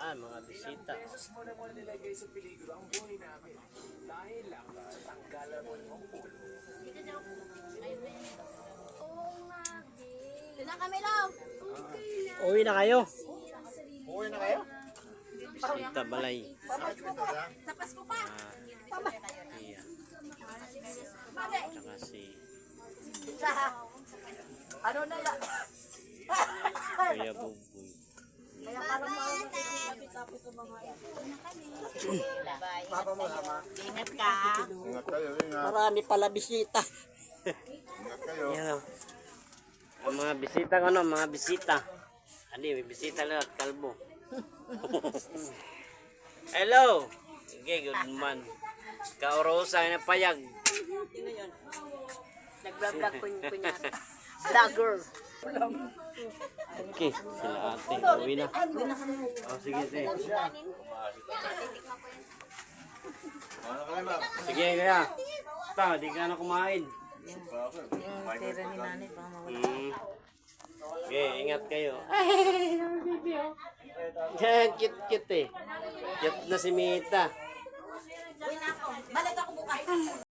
Mga bisita. Mo naman nilagay sa peligro ang buhay namin. Dahil lang tanggalan mo ng ulo. Na kami daw. Uwi na kayo. Uwi na kayo? Bisita balay. Sa Pasko pa. Iya. Tsaka si Ano na lang? Kuya Buboy. Kaya parang tapos sa mga Papa mo sama. Ingat ka. Ingat kayo, ingat. Marami pala bisita. Ingat kayo. Yan o. Ang mga bisita ko no, mga bisita. Adi, may bisita lang at kalbo. Hello! Okay, good man. Kaurosa na payag. Nag-vlog kunya. Vlogger. Okay, sila ate. Uwi na. Sige, sige. Sige, kaya. Ta, di ka na kumain. Pera ni nanay baka mawala. Okay, ingat kayo. Cute eh. Cute na si Mita. Balik ako bukas.